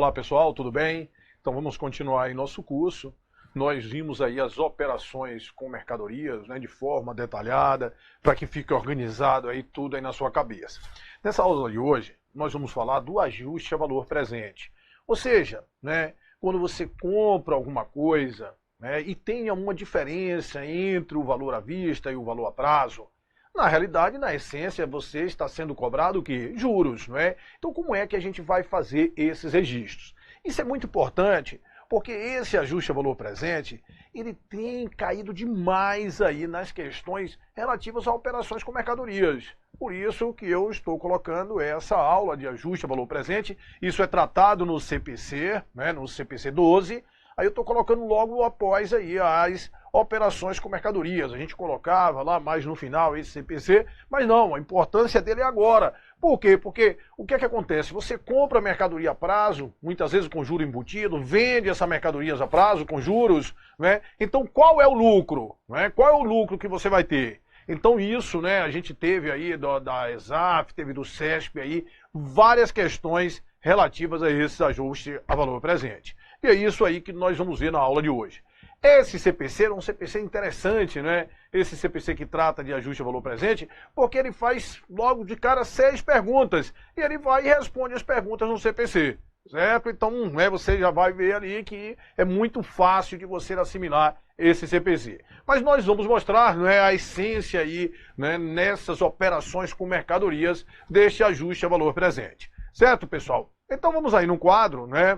Olá pessoal, tudo bem? Então vamos continuar aí nosso curso. Nós vimos aí as operações com mercadorias, né, de forma detalhada, para que fique organizado aí tudo aí na sua cabeça. Nessa aula de hoje, nós vamos falar do ajuste a valor presente. Ou seja, né, quando você compra alguma coisa, né, e tem alguma diferença entre o valor à vista e o valor a prazo, na realidade, na essência, você está sendo cobrado o quê? Juros, não é? Então, como é que a gente vai fazer esses registros? Isso é muito importante, porque esse ajuste a valor presente, ele tem caído demais aí nas questões relativas a operações com mercadorias. Por isso que eu estou colocando essa aula de ajuste a valor presente. Isso é tratado no CPC, né, no CPC 12. Aí eu estou colocando logo após aí as operações com mercadorias. A gente colocava lá mais no final esse CPC, mas não, a importância dele é agora. Por quê? Porque o que é que acontece? Você compra mercadoria a prazo, muitas vezes com juro embutido, vende essa mercadoria a prazo com juros, né? Então qual é o lucro? Né? Qual é o lucro que você vai ter? Então isso, né, a gente teve aí da ESAF, teve do CESP aí, várias questões relativas a esse ajuste a valor presente. E é isso aí que nós vamos ver na aula de hoje. Esse CPC é um CPC interessante, né? Esse CPC que trata de ajuste a valor presente, porque ele faz logo de cara 6 perguntas e ele vai e responde as perguntas no CPC, certo? Então, né, você já vai ver ali que é muito fácil de você assimilar esse CPC. Mas nós vamos mostrar, né, a essência aí, né, nessas operações com mercadorias deste ajuste a valor presente, certo, pessoal? Então vamos aí no quadro, né?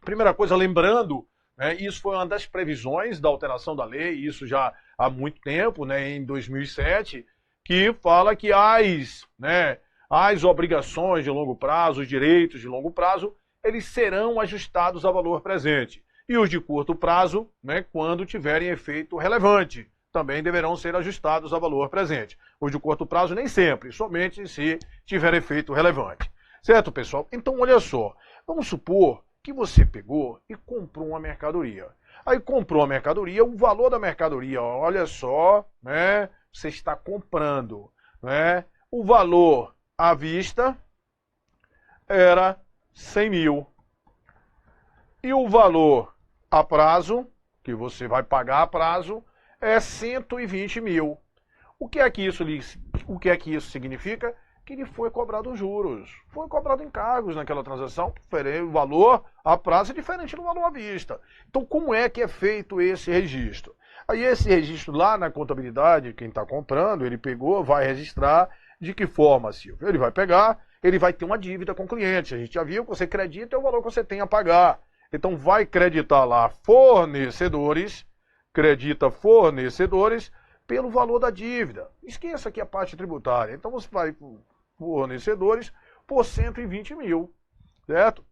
Primeira coisa, lembrando, né, isso foi uma das previsões da alteração da lei, isso já há muito tempo, né, em 2007, que fala que as obrigações de longo prazo, os direitos de longo prazo, eles serão ajustados a valor presente. E os de curto prazo, né, quando tiverem efeito relevante, também deverão ser ajustados a valor presente. Os de curto prazo nem sempre, somente se tiver efeito relevante. Certo, pessoal? Então, olha só, vamos supor que você pegou e comprou uma mercadoria. Aí comprou a mercadoria, o valor da mercadoria, olha só, né? Você está comprando, né? O valor à vista era 100 mil. E o valor a prazo, que você vai pagar a prazo, é 120 mil. O que é que isso significa? Que ele foi cobrado juros, foi cobrado encargos naquela transação, o valor a prazo é diferente do valor à vista. Então, como é que é feito esse registro? Aí esse registro lá na contabilidade, quem está comprando, ele pegou, vai registrar de que forma, Silvio? Ele vai pegar, ele vai ter uma dívida com o cliente, a gente já viu que você acredita é o valor que você tem a pagar. Então, vai creditar lá fornecedores, credita fornecedores pelo valor da dívida. Esqueça aqui a parte tributária. Então, você vai fornecedores por 120 mil, certo?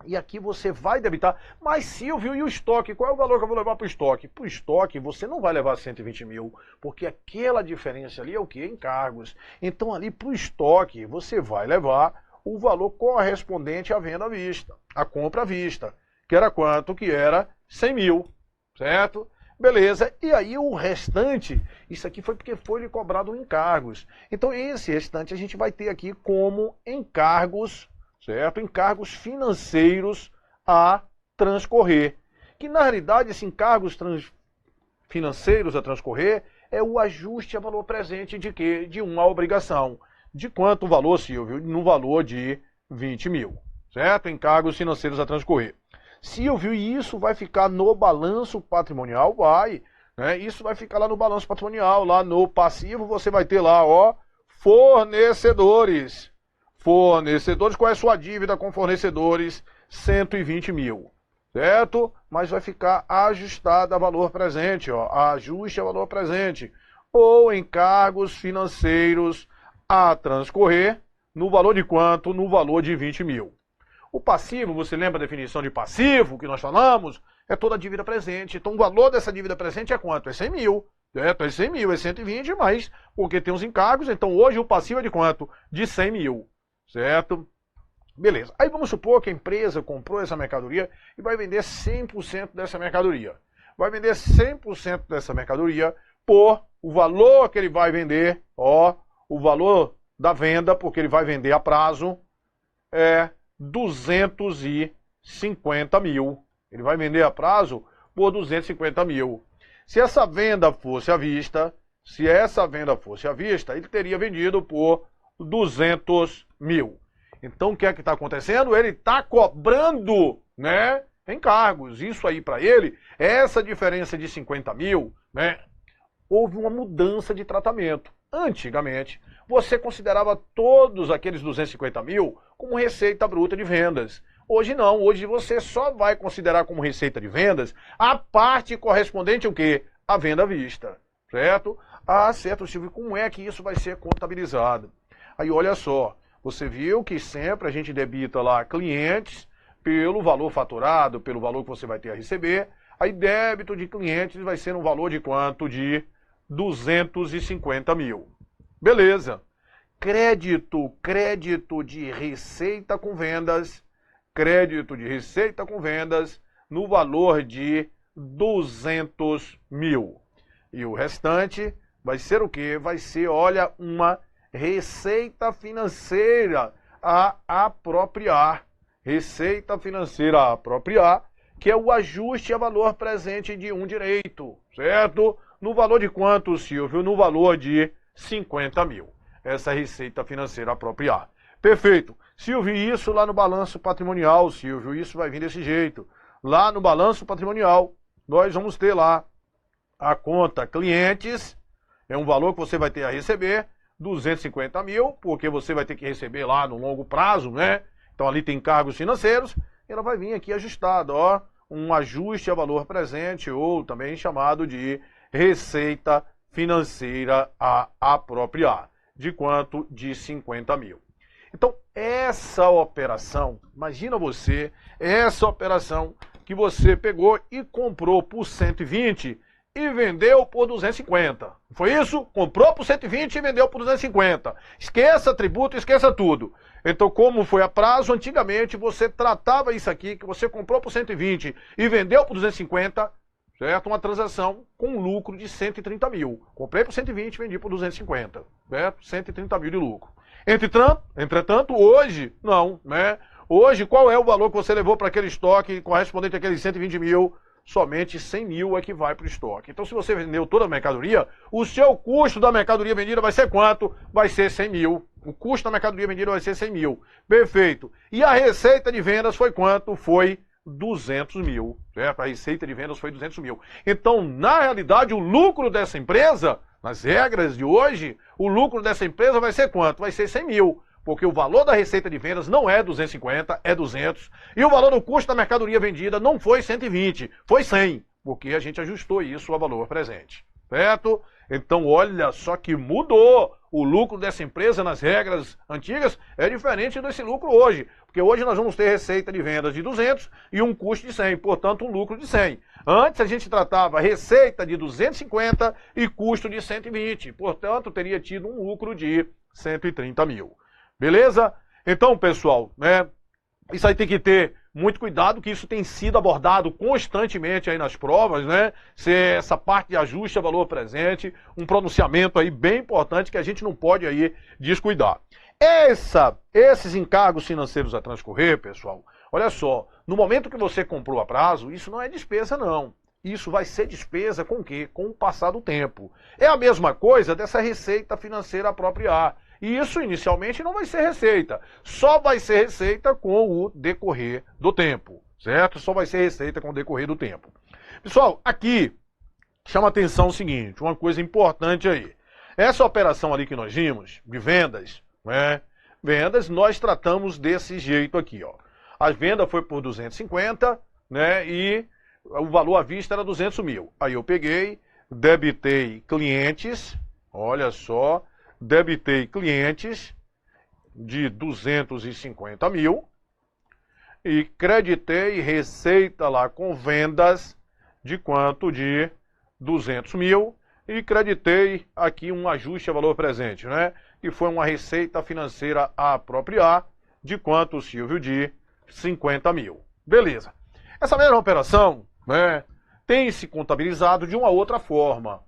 E aqui você vai debitar. Mas, Silvio, e o estoque? Qual é o valor que eu vou levar para o estoque? Para o estoque, você não vai levar 120 mil, porque aquela diferença ali é o quê? Encargos. Então, ali para o estoque, você vai levar o valor correspondente à venda à vista, à compra à vista, que era quanto? Que era 100 mil, certo? Beleza, e aí o restante, isso aqui foi porque foi lhe cobrado encargos. Então esse restante a gente vai ter aqui como encargos, certo? Encargos financeiros a transcorrer. Que na realidade esses encargos financeiros a transcorrer é o ajuste a valor presente de quê? De uma obrigação. De quanto valor, Silvio? No valor de 20 mil, certo? Encargos financeiros a transcorrer. Silvio, e isso vai ficar no balanço patrimonial? Vai, né? Isso vai ficar lá no balanço patrimonial, lá no passivo você vai ter lá, ó, fornecedores. Fornecedores, qual é a sua dívida com fornecedores? 120 mil, certo? Mas vai ficar ajustada a valor presente, ó, ajuste a valor presente. Ou encargos financeiros a transcorrer, no valor de quanto? No valor de 20 mil. O passivo, você lembra a definição de passivo que nós falamos? É toda a dívida presente. Então o valor dessa dívida presente é quanto? É 100 mil. É 100 mil, é 120, mas porque tem os encargos, então hoje o passivo é de quanto? De 100 mil, certo? Beleza. Aí vamos supor que a empresa comprou essa mercadoria e vai vender 100% dessa mercadoria. Vai vender 100% dessa mercadoria por o valor que ele vai vender, ó, o valor da venda, porque ele vai vender a prazo, é 250 250 mil. Ele vai vender a prazo por 250 mil. Se essa venda fosse à vista, ele teria vendido por 200 mil. Então o que é que está acontecendo? Ele está cobrando, né, encargos. Isso aí para ele, essa diferença de 50 mil, né, houve uma mudança de tratamento. Antigamente, você considerava todos aqueles 250 mil como receita bruta de vendas. Hoje não, hoje você só vai considerar como receita de vendas a parte correspondente ao quê? À venda à vista, certo? Ah, certo, Silvio, como é que isso vai ser contabilizado? Aí olha só, você viu que sempre a gente debita lá clientes pelo valor faturado, pelo valor que você vai ter a receber. Aí débito de clientes vai ser um valor de quanto? De 250 mil. Beleza. Crédito de receita com vendas, no valor de 200 mil. E o restante vai ser o quê? Vai ser, olha, uma receita financeira a apropriar. Receita financeira a apropriar, que é o ajuste a valor presente de um direito, certo? No valor de quanto, Silvio? No valor de 50 mil. Essa receita financeira a apropriar. Perfeito. Silvio, isso lá no balanço patrimonial, Silvio, isso vai vir desse jeito. Lá no balanço patrimonial, nós vamos ter lá a conta clientes, é um valor que você vai ter a receber, 250 mil, porque você vai ter que receber lá no longo prazo, né? Então ali tem encargos financeiros, e ela vai vir aqui ajustada, ó, um ajuste a valor presente, ou também chamado de receita financeira a apropriar. De quanto? De 50 mil. Então, essa operação, imagina você, essa operação que você pegou e comprou por 120 e vendeu por 250. Foi isso? Comprou por 120 e vendeu por 250. Esqueça tributo, esqueça tudo. Então, como foi a prazo, antigamente você tratava isso aqui, que você comprou por 120 e vendeu por 250, certo? Uma transação com lucro de 130 mil. Comprei por 120 e vendi por 250, certo? 130 mil de lucro. Entretanto, hoje, não, né? Hoje, qual é o valor que você levou para aquele estoque correspondente àqueles 120 mil? Somente 100 mil é que vai para o estoque. Então, se você vendeu toda a mercadoria, o seu custo da mercadoria vendida vai ser quanto? Vai ser 100 mil. O custo da mercadoria vendida vai ser 100 mil. Perfeito. E a receita de vendas foi quanto? Foi 200 mil. Certo? A receita de vendas foi 200 mil. Então, na realidade, o lucro dessa empresa, nas regras de hoje, o lucro dessa empresa vai ser quanto? Vai ser 100 mil. Porque o valor da receita de vendas não é 250, é 200. E o valor do custo da mercadoria vendida não foi 120, foi 100. Porque a gente ajustou isso a valor presente. Certo? Então, olha só que mudou. O lucro dessa empresa nas regras antigas é diferente desse lucro hoje. Porque hoje nós vamos ter receita de vendas de 200 e um custo de 100. Portanto, um lucro de 100. Antes a gente tratava receita de 250 e custo de 120. Portanto, teria tido um lucro de 130 mil. Beleza? Então, pessoal, né, isso aí tem que ter muito cuidado, que isso tem sido abordado constantemente aí nas provas, né? Essa parte de ajuste a valor presente, um pronunciamento aí bem importante que a gente não pode aí descuidar. Esses encargos financeiros a transcorrer, pessoal, olha só, no momento que você comprou a prazo, isso não é despesa não. Isso vai ser despesa com o quê? Com o passar do tempo. É a mesma coisa dessa receita financeira a apropriar. E isso inicialmente não vai ser receita, só vai ser receita com o decorrer do tempo, certo? Só vai ser receita com o decorrer do tempo. Pessoal, aqui chama atenção o seguinte, uma coisa importante aí. Essa operação ali que nós vimos, de vendas, né? Vendas, nós tratamos desse jeito aqui, ó. A venda foi por 250, né? E o valor à vista era 200 mil. Aí eu peguei, debitei clientes, olha só, debitei clientes de 250 mil e creditei receita lá com vendas de quanto? De 200 mil e creditei aqui um ajuste a valor presente, né? Que foi uma receita financeira a apropriar de quanto, Silvio? De 50 mil. Beleza. Essa mesma operação, né, tem se contabilizado de uma outra forma.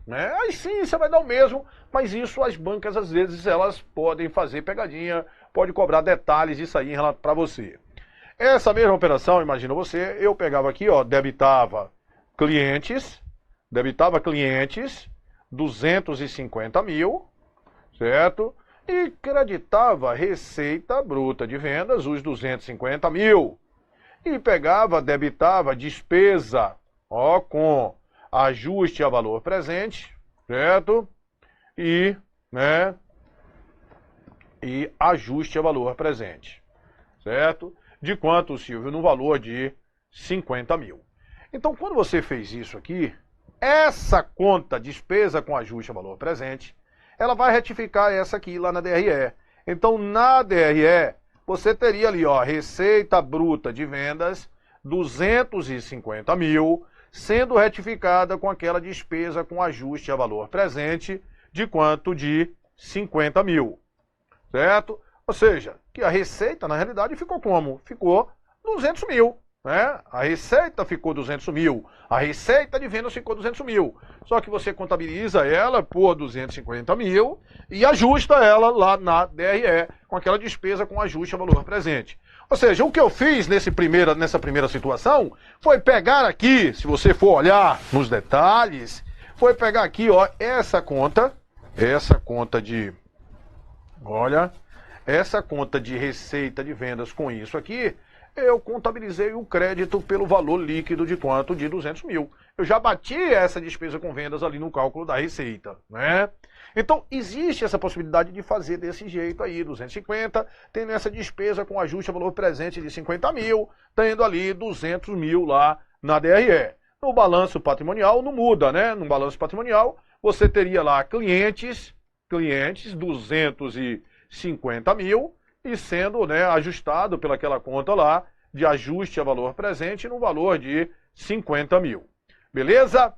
Né? Aí sim, você vai dar o mesmo, mas isso as bancas às vezes elas podem fazer pegadinha, pode cobrar detalhes disso aí para você. Essa mesma operação, imagina você, eu pegava aqui, ó, debitava clientes 250 mil, certo? E creditava receita bruta de vendas, os 250 mil. E pegava, debitava despesa, ó, com ajuste a valor presente, certo? E, né, e ajuste a valor presente, certo? De quanto, Silvio? No valor de 50 mil. Então, quando você fez isso aqui, essa conta despesa com ajuste a valor presente, ela vai retificar essa aqui lá na DRE. Então, na DRE, você teria ali, ó, receita bruta de vendas, 250 mil, sendo retificada com aquela despesa com ajuste a valor presente, de quanto? De 50 mil, certo? Ou seja, que a receita, na realidade, ficou como? Ficou 200 mil. Né? A receita ficou 200 mil, a receita de vendas ficou 200 mil. Só que você contabiliza ela por 250 mil e ajusta ela lá na DRE, com aquela despesa com ajuste a valor presente. Ou seja, o que eu fiz nessa primeira situação foi pegar aqui, se você for olhar nos detalhes, foi pegar aqui, ó, essa conta de receita de vendas com isso aqui, eu contabilizei o crédito pelo valor líquido de quanto? De 200 mil. Eu já bati essa despesa com vendas ali no cálculo da receita, né? Então, existe essa possibilidade de fazer desse jeito aí, 250, tendo essa despesa com ajuste a valor presente de 50 mil, tendo ali 200 mil lá na DRE. No balanço patrimonial não muda, né? No balanço patrimonial, você teria lá clientes 250 mil, e sendo, né, ajustado pelaquela conta lá de ajuste a valor presente no valor de 50 mil. Beleza?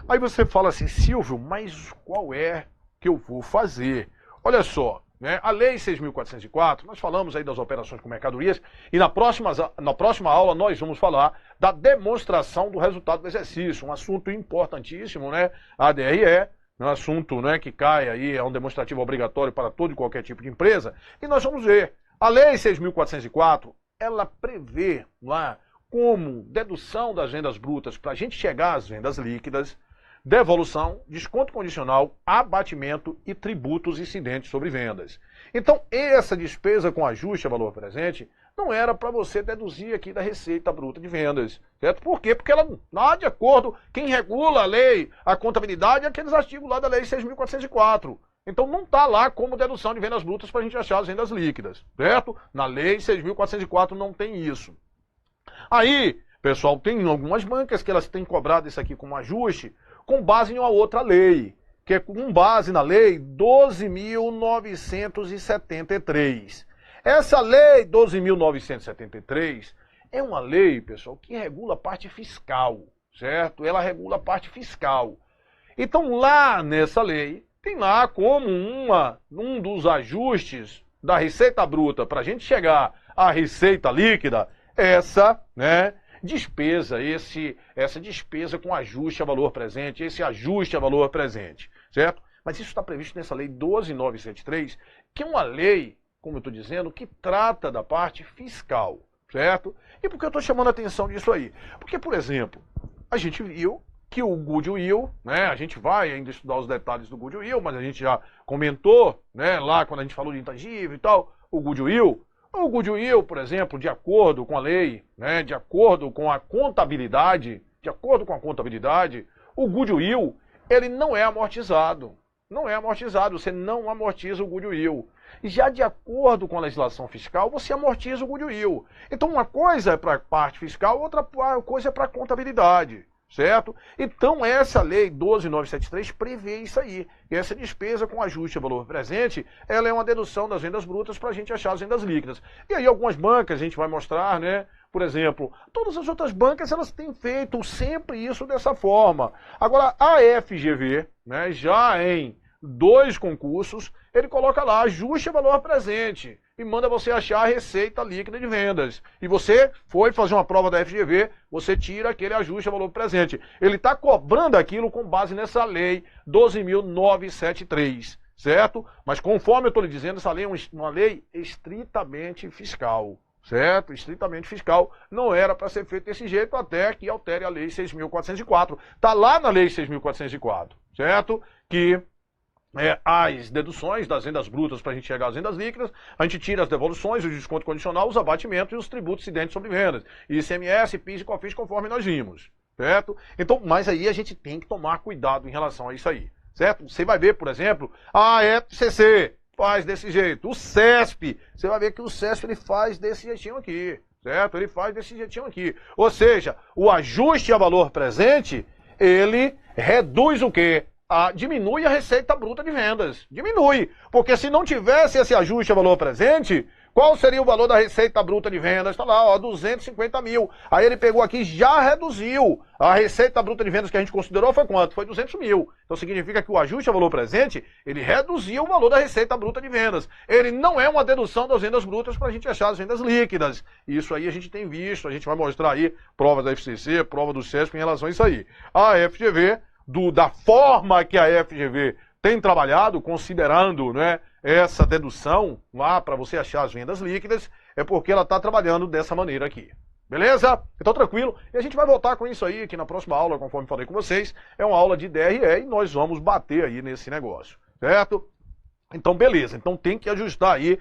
Aí você fala assim, Silvio, mas qual é que eu vou fazer? Olha só, né, a Lei 6.404, nós falamos aí das operações com mercadorias, e na próxima aula nós vamos falar da demonstração do resultado do exercício, um assunto importantíssimo, né, a DRE, um assunto, né, que cai aí, é um demonstrativo obrigatório para todo e qualquer tipo de empresa, e nós vamos ver. A Lei 6.404, ela prevê lá como dedução das vendas brutas para a gente chegar às vendas líquidas, devolução, desconto condicional, abatimento e tributos incidentes sobre vendas. Então, essa despesa com ajuste a valor presente não era para você deduzir aqui da receita bruta de vendas, certo? Por quê? Porque ela não está de acordo, quem regula a lei, a contabilidade, é aqueles artigos lá da Lei 6.404. Então não está lá como dedução de vendas brutas para a gente achar as vendas líquidas, certo? Na Lei 6.404 não tem isso. Aí, pessoal, tem algumas bancas que elas têm cobrado isso aqui como ajuste com base em uma outra lei, que é com base na Lei 12.973. Essa Lei 12.973 é uma lei, pessoal, que regula a parte fiscal, certo? Ela regula a parte fiscal. Então lá nessa lei, tem lá como um dos ajustes da receita bruta para a gente chegar à receita líquida, essa, né, despesa, essa despesa com ajuste a valor presente, esse ajuste a valor presente, certo? Mas isso está previsto nessa Lei 12.973, que é uma lei, como eu estou dizendo, que trata da parte fiscal, certo? E por que eu estou chamando a atenção disso aí? Porque, por exemplo, a gente viu que o goodwill, né, a gente vai ainda estudar os detalhes do goodwill, mas a gente já comentou, né, lá quando a gente falou de intangível e tal, o goodwill, por exemplo, de acordo com a lei, né, de acordo com a contabilidade, o goodwill, ele não é amortizado. Não é amortizado, você não amortiza o goodwill. E já de acordo com a legislação fiscal, você amortiza o goodwill. Então uma coisa é para a parte fiscal, outra coisa é para a contabilidade, certo? Então essa lei 12.973 prevê isso aí. E essa despesa com ajuste a valor presente, ela é uma dedução das vendas brutas para a gente achar as vendas líquidas. E aí algumas bancas a gente vai mostrar, né? Por exemplo, todas as outras bancas elas têm feito sempre isso dessa forma. Agora a FGV, né, já em 2 concursos, ele coloca lá ajuste a valor presente e manda você achar a receita líquida de vendas. E você foi fazer uma prova da FGV, você tira aquele ajuste a valor presente. Ele está cobrando aquilo com base nessa lei 12.973, certo? Mas conforme eu estou lhe dizendo, essa lei é uma lei estritamente fiscal, certo? Estritamente fiscal, não era para ser feito desse jeito, até que altere a Lei 6.404. Está lá na Lei 6.404, certo? Que as deduções das rendas brutas para a gente chegar às rendas líquidas, a gente tira as devoluções, o desconto condicional, os abatimentos e os tributos incidentes sobre vendas. ICMS, PIS e COFINS, conforme nós vimos, certo? Então, mas aí a gente tem que tomar cuidado em relação a isso aí, certo? Você vai ver, por exemplo, a FCC faz desse jeito, o CESP, você vai ver que o CESP ele faz desse jeitinho aqui, certo? Ele faz desse jeitinho aqui. Ou seja, o ajuste a valor presente, ele reduz o quê? Diminui a receita bruta de vendas. Diminui. Porque se não tivesse esse ajuste a valor presente, qual seria o valor da receita bruta de vendas? Está lá, ó, 250 mil. Aí ele pegou aqui e já reduziu. A receita bruta de vendas que a gente considerou foi quanto? Foi 200 mil. Então significa que o ajuste a valor presente, ele reduziu o valor da receita bruta de vendas. Ele não é uma dedução das vendas brutas para a gente achar as vendas líquidas. Isso aí a gente tem visto, a gente vai mostrar aí prova da FCC, prova do CESP em relação a isso aí. A FGV, da forma que a FGV tem trabalhado, considerando, né, essa dedução lá para você achar as vendas líquidas, é porque ela está trabalhando dessa maneira aqui. Beleza? Então tranquilo. E a gente vai voltar com isso aí aqui na próxima aula, conforme falei com vocês. É uma aula de DRE e nós vamos bater aí nesse negócio, certo? Então beleza. Então tem que ajustar aí.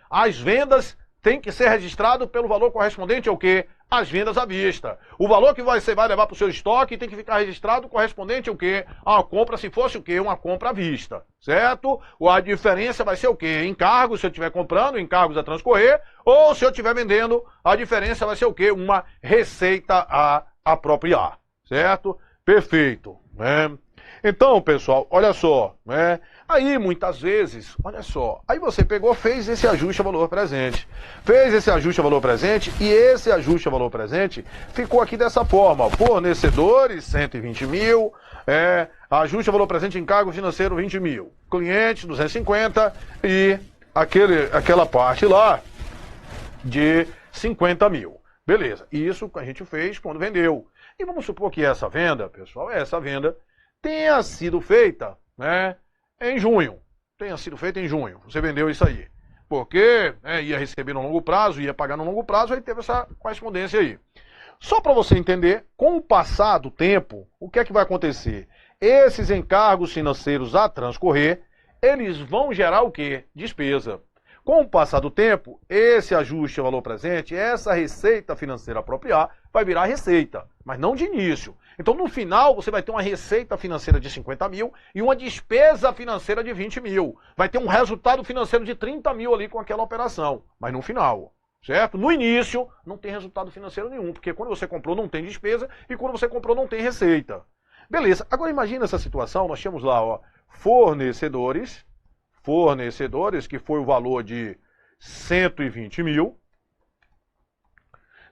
As vendas tem que ser registrado pelo valor correspondente ao quê? As vendas à vista. O valor que você vai levar para o seu estoque tem que ficar registrado correspondente ao quê? A compra, se fosse o quê? Uma compra à vista, certo? A diferença vai ser o quê? Encargos, se eu estiver comprando, encargos a transcorrer, ou se eu estiver vendendo, a diferença vai ser o quê? Uma receita a apropriar, certo? Perfeito, né? Então, pessoal, olha só, né? Aí, muitas vezes, olha só, aí você pegou, fez esse ajuste a valor presente. Fez esse ajuste a valor presente e esse ajuste a valor presente ficou aqui dessa forma. Fornecedores, 120 mil, ajuste a valor presente encargo financeiro, 20 mil. Clientes, 250 e aquela parte lá de 50 mil. Beleza, isso a gente fez quando vendeu. E vamos supor que essa venda, pessoal, essa venda tenha sido feita, né, em junho. Tenha sido feita em junho. Você vendeu isso aí. Porque ia receber no longo prazo, ia pagar no longo prazo, aí teve essa correspondência aí. Só para você entender, com o passar do tempo, o que é que vai acontecer? Esses encargos financeiros a transcorrer, eles vão gerar o quê? Despesa. Com o passar do tempo, esse ajuste ao valor presente, essa receita financeira apropriar, vai virar receita, mas não de início. Então, no final, você vai ter uma receita financeira de 50 mil e uma despesa financeira de 20 mil. Vai ter um resultado financeiro de 30 mil ali com aquela operação, mas no final, certo? No início, não tem resultado financeiro nenhum, porque quando você comprou não tem despesa e quando você comprou não tem receita. Beleza, agora imagina essa situação, nós temos lá, ó, fornecedores, que foi o valor de 120 mil,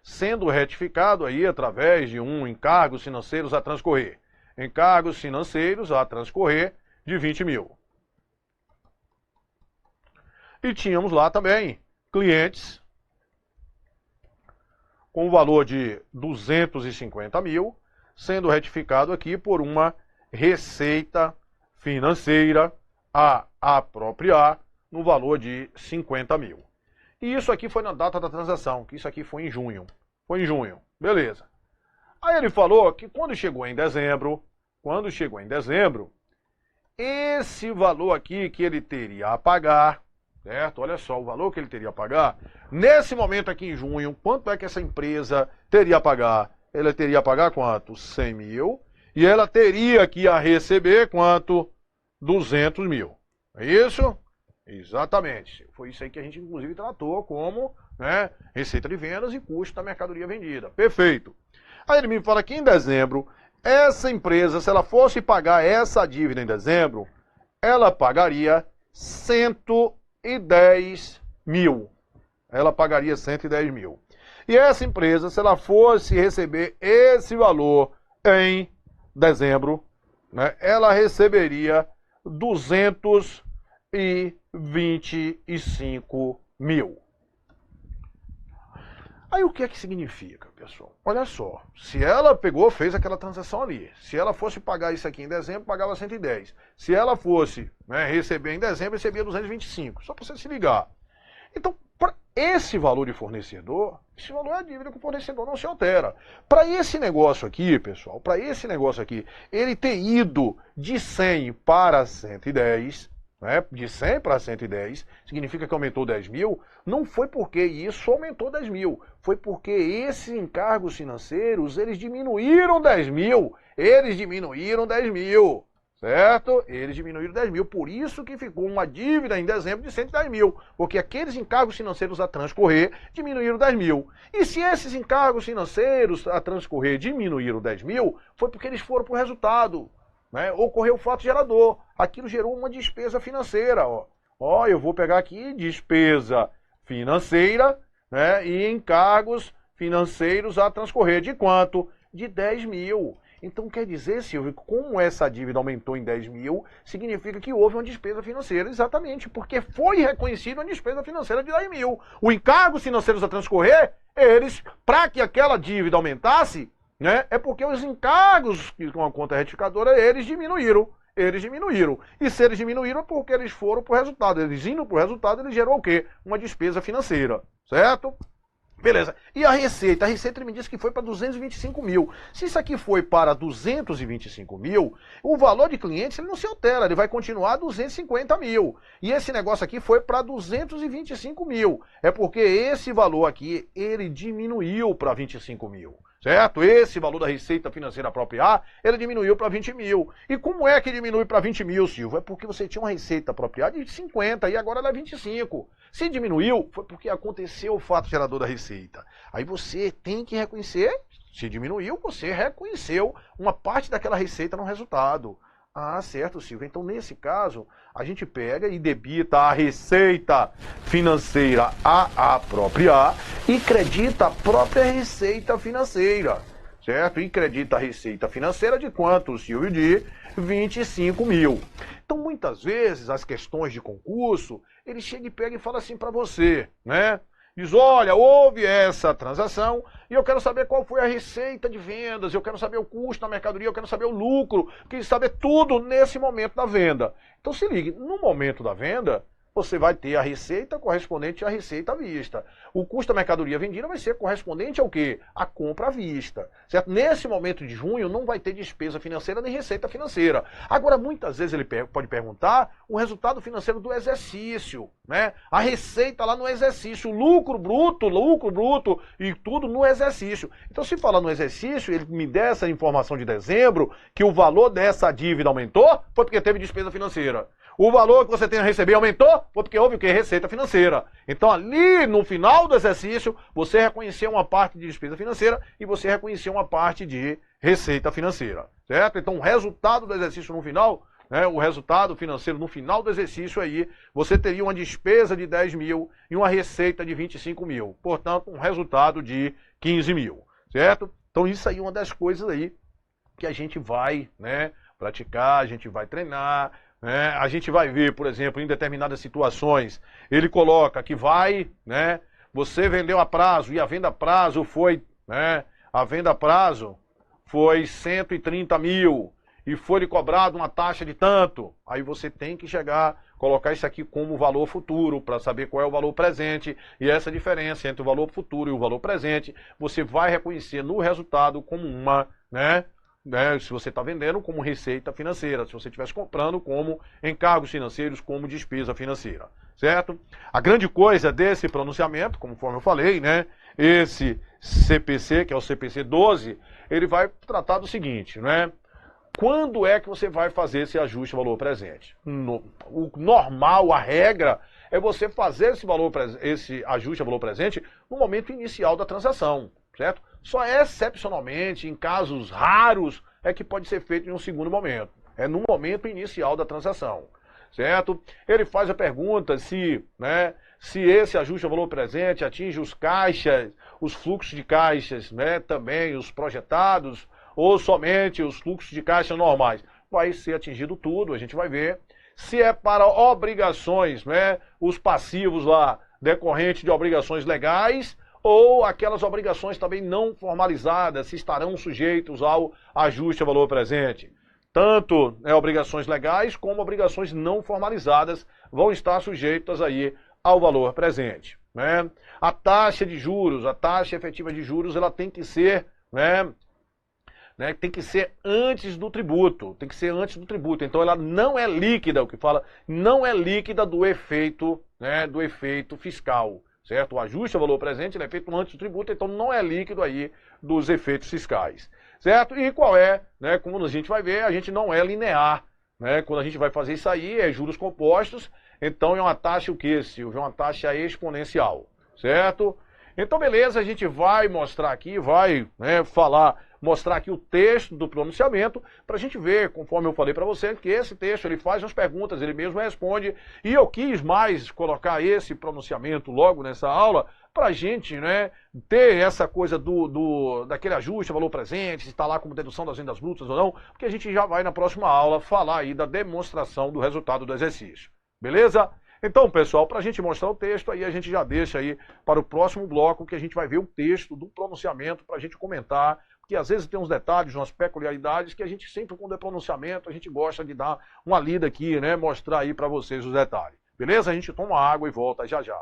sendo retificado aí através de encargos financeiros a transcorrer. Encargos financeiros a transcorrer de 20 mil. E tínhamos lá também clientes com o valor de 250 mil, sendo retificado aqui por uma receita financeira a apropriar no valor de 50 mil. E isso aqui foi na data da transação, que isso aqui foi em junho. Foi em junho, beleza. Aí ele falou que quando chegou em dezembro, esse valor aqui que ele teria a pagar, certo? Olha só, o valor que ele teria a pagar, nesse momento aqui em junho, quanto é que essa empresa teria a pagar? Ela teria a pagar quanto? 100 mil. E ela teria que a receber quanto? 200 mil. É isso? Exatamente. Foi isso aí que a gente, inclusive, tratou como, né, receita de vendas e custo da mercadoria vendida. Perfeito. Aí ele me fala que em dezembro, essa empresa, se ela fosse pagar essa dívida em dezembro, ela pagaria 110 mil. Ela pagaria 110 mil. E essa empresa, se ela fosse receber esse valor em dezembro, né, ela receberia 225 mil. Aí o que é que significa, pessoal? Olha só, se ela pegou, fez aquela transação ali, se ela fosse pagar isso aqui em dezembro, pagava 110. Se ela fosse, né, receber em dezembro, recebia 225. Só para você se ligar. Então, esse valor de fornecedor, esse valor é a dívida que o fornecedor não se altera. Para esse negócio aqui, pessoal, para esse negócio aqui, ele ter ido de 100 para 110, né, de 100 para 110, significa que aumentou 10 mil, não foi porque isso aumentou 10 mil, foi porque esses encargos financeiros, eles diminuíram 10 mil, certo? Eles diminuíram 10 mil, por isso que ficou uma dívida em dezembro de 110 mil, porque aqueles encargos financeiros a transcorrer diminuíram 10 mil. E se esses encargos financeiros a transcorrer diminuíram 10 mil, foi porque eles foram para o resultado, né? Ocorreu o fato gerador, aquilo gerou uma despesa financeira. Ó, eu vou pegar aqui despesa financeira, né? E encargos financeiros a transcorrer de quanto? De 10 mil. Então quer dizer, Silvio, como essa dívida aumentou em 10 mil, significa que houve uma despesa financeira, exatamente, porque foi reconhecida uma despesa financeira de 10 mil. O encargos financeiros a transcorrer, eles, para que aquela dívida aumentasse, né, é porque os encargos com a conta retificadora, eles diminuíram. E se eles diminuíram é porque eles foram para o resultado. Eles indo para o resultado, eles gerou o quê? Uma despesa financeira, certo? Beleza. E a receita? A receita me disse que foi para 225 mil. Se isso aqui foi para 225 mil, o valor de clientes ele não se altera, ele vai continuar 250 mil. E esse negócio aqui foi para 225 mil. É porque esse valor aqui, ele diminuiu para 25 mil. Certo? Esse valor da receita financeira apropriada, ele diminuiu para 20 mil. E como é que diminui para 20 mil, Silvio? É porque você tinha uma receita apropriada de 50 e agora ela é 25. Se diminuiu, foi porque aconteceu o fato gerador da receita. Aí você tem que reconhecer, se diminuiu, você reconheceu uma parte daquela receita no resultado. Ah, certo, Silvio. Então, nesse caso, a gente pega e debita a receita financeira a apropriar e credita a própria receita financeira, certo? E credita a receita financeira de quanto, Silvio? De 25 mil. Então, muitas vezes, as questões de concurso, ele chega e pega e fala assim para você, né? Diz, olha, houve essa transação e eu quero saber qual foi a receita de vendas, eu quero saber o custo da mercadoria, eu quero saber o lucro, eu quero saber tudo nesse momento da venda. Então se ligue, no momento da venda, você vai ter a receita correspondente à receita à vista. O custo da mercadoria vendida vai ser correspondente ao quê? A compra à vista. Certo? Nesse momento de junho não vai ter despesa financeira nem receita financeira. Agora, muitas vezes ele pode perguntar o resultado financeiro do exercício, né? A receita lá no exercício, lucro bruto e tudo no exercício. Então, se falar no exercício, ele me der essa informação de dezembro, que o valor dessa dívida aumentou, foi porque teve despesa financeira. O valor que você tem a receber aumentou, foi porque houve o quê? Receita financeira. Então ali no final do exercício, você reconheceu uma parte de despesa financeira e você reconheceu uma parte de receita financeira, certo? Então o resultado do exercício no final, né, o resultado financeiro no final do exercício aí, você teria uma despesa de 10 mil e uma receita de 25 mil. Portanto, um resultado de 15 mil, certo? Então isso aí é uma das coisas aí que a gente vai, né, praticar, a gente vai treinar. A gente vai ver, por exemplo, em determinadas situações, ele coloca que vai, né, você vendeu a prazo e a venda a prazo foi, né, a venda a prazo foi 130 mil e foi lhe cobrado uma taxa de tanto. Aí você tem que chegar, colocar isso aqui como valor futuro para saber qual é o valor presente e essa diferença entre o valor futuro e o valor presente, você vai reconhecer no resultado como uma, né, se você está vendendo como receita financeira, se você estivesse comprando como encargos financeiros, como despesa financeira, certo? A grande coisa desse pronunciamento, conforme eu falei, né, esse CPC, que é o CPC 12, ele vai tratar do seguinte, né? Quando é que você vai fazer esse ajuste valor presente? O normal, a regra, é você fazer esse ajuste a valor presente no momento inicial da transação, certo? Só excepcionalmente, em casos raros, é que pode ser feito em um segundo momento. É no momento inicial da transação, certo? Ele faz a pergunta se, né, se esse ajuste ao valor presente atinge os caixas, os fluxos de caixas, né, também os projetados, ou somente os fluxos de caixa normais. Vai ser atingido tudo, a gente vai ver. Se é para obrigações, né, os passivos lá, decorrentes de obrigações legais, ou aquelas obrigações também não formalizadas, se estarão sujeitos ao ajuste ao valor presente. Tanto obrigações legais como obrigações não formalizadas vão estar sujeitas aí ao valor presente, né? A taxa de juros, a taxa efetiva de juros, ela tem que ser, né, tem que ser antes do tributo, tem que ser antes do tributo. Então ela não é líquida, o que fala, não é líquida do efeito, né, do efeito fiscal, certo? O ajuste ao valor presente ele é feito antes do tributo, então não é líquido aí dos efeitos fiscais, certo? E qual é, né, como a gente vai ver, a gente não é linear, né? Quando a gente vai fazer isso aí, é juros compostos, então é uma taxa o que, Silvio? É uma taxa exponencial, certo? Então beleza, a gente vai mostrar aqui, vai, né, mostrar aqui o texto do pronunciamento, para a gente ver, conforme eu falei para você, que esse texto ele faz as perguntas, ele mesmo responde, e eu quis mais colocar esse pronunciamento logo nessa aula, para a gente, né, ter essa coisa daquele ajuste, valor presente, se está lá como dedução das rendas brutas ou não, porque a gente já vai na próxima aula falar aí da demonstração do resultado do exercício. Beleza? Então, pessoal, para a gente mostrar o texto, aí a gente já deixa aí para o próximo bloco, que a gente vai ver o texto do pronunciamento para a gente comentar, porque às vezes tem uns detalhes, umas peculiaridades que a gente sempre, quando é pronunciamento, a gente gosta de dar uma lida aqui, né, mostrar aí para vocês os detalhes. Beleza? A gente toma água e volta já já.